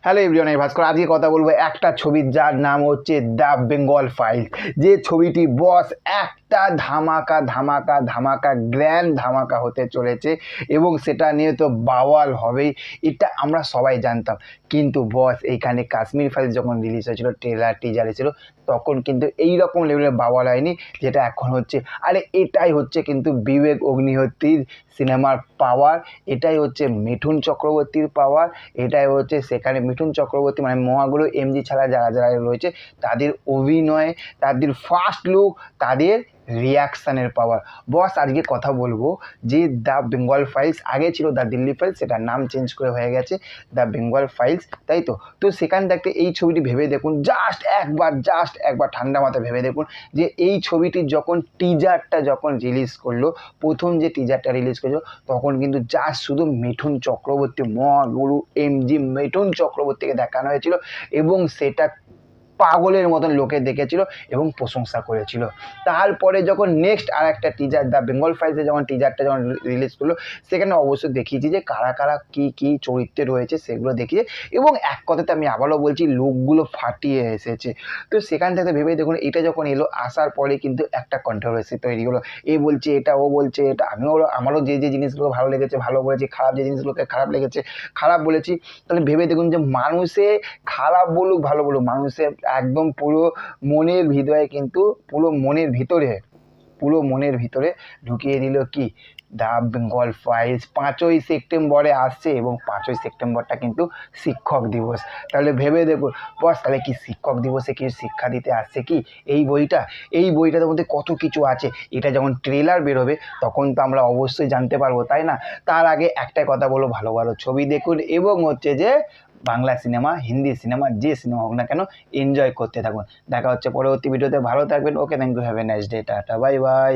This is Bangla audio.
হ্যালো এভরিওয়ান, আমি ভাস্কর। আজকে কথা বলবো একটা ছবির যার নাম হচ্ছে দ্য বেঙ্গল ফাইলস। যে ছবিটি বস একটা ধামাকা ধামাকা ধামাকা গ্র্যান্ড ধামাকা হতে চলেছে এবং সেটা নিয়ে তো বাওয়াল হবেই, এটা আমরা সবাই জানতাম। কিন্তু বস এইখানে কাশ্মীর ফাইলস যখন রিলিজ হয়েছিল, ট্রেলার টিজার এসেছিল, তখন কিন্তু এই রকম লেভেলের বাওয়াল হয়নি যেটা এখন হচ্ছে। আরে এটাই হচ্ছে কিন্তু বিবেক অগ্নিহোত্রীর সিনেমার পাওয়ার, এটাই হচ্ছে মিঠুন চক্রবর্তীর পাওয়ার, এটাই হচ্ছে সেখানে মিঠুন চক্রবর্তী মানে মহাগুরু এমজি ছাড়া যারা যারা রয়েছে তাদের অভিনয়, তাদের ফার্স্ট লুক, তাদের রিয়াকশানের পাওয়ার। বস আজকে কথা বলবো যে দ্য বেঙ্গল ফাইলস, আগে ছিল দ্য দিল্লি ফাইলস, সেটার নাম চেঞ্জ করে হয়ে গেছে দ্য বেঙ্গল ফাইলস, তাই তো। তো সেখান থেকে এই ছবিটি ভেবে দেখুন, জাস্ট একবার ঠান্ডা মাথায় ভেবে দেখুন যে এই ছবিটির যখন টিজারটা যখন রিলিজ করলো, প্রথম যে টিজারটা রিলিজ করলো, তখন কিন্তু জাস্ট শুধু মিঠুন চক্রবর্তী, মহাগুরু এমজি মিঠুন চক্রবর্তীকে দেখানো হয়েছিল এবং সেটা পাগলের মতন লোকে দেখেছিল এবং প্রশংসা করেছিল। তারপরে যখন নেক্সট আর একটা টিজার দ্য বেঙ্গল ফাইলসে যখন টিজারটা যখন রিলিজ করলো, সেখানে অবশ্যই দেখিয়েছি যে কারা কারা কী কী চরিত্রে রয়েছে সেগুলো দেখিয়ে, এবং এক কথাতে আমি আবারও বলছি লুকগুলো ফাটিয়ে এসেছে। তো সেখান থেকে ভেবে দেখুন, এটা যখন এলো, আসার পরে কিন্তু একটা কন্ট্রোভার্সি তৈরি হলো। এ বলছে এটা, ও বলছে এটা। আমারও যে যে জিনিসগুলো ভালো লেগেছে ভালো বলেছি, খারাপ যে জিনিসগুলোকে খারাপ লেগেছে খারাপ বলেছি। তাহলে ভেবে দেখুন যে মানুষে খারাপ বলুক ভালো বলুক, মানুষের একদম পুরো মনের ভিতরে কিন্তু পুরো মনের ভিতরে ঢুকিয়ে দিল কি, দ্য বেঙ্গল ফাইলস 5ই সেপ্টেম্বরে আসছে এবং 5ই সেপ্টেম্বরটা কিন্তু শিক্ষক দিবস। তাহলে ভেবে দেখুন বস, তাহলে কি শিক্ষক দিবসে কিছু শিক্ষা দিতে আসছে কি এই বইটার মধ্যে কত কিছু আছে। এটা যখন ট্রেলার বেরোবে তখন তো আমরা অবশ্যই জানতে পারবো, তাই না? তার আগে একটাই কথা বলো, ভালো ভালো ছবি দেখুন এবং হচ্ছে যে বাংলা সিনেমা, হিন্দি সিনেমা, যে সিনেমা হোক না কেন, এনজয় করতে থাকুন। দেখা হচ্ছে পরবর্তী ভিডিওতে। ভালো থাকবেন। Okay, thank you, have a nice day, tata, bye by.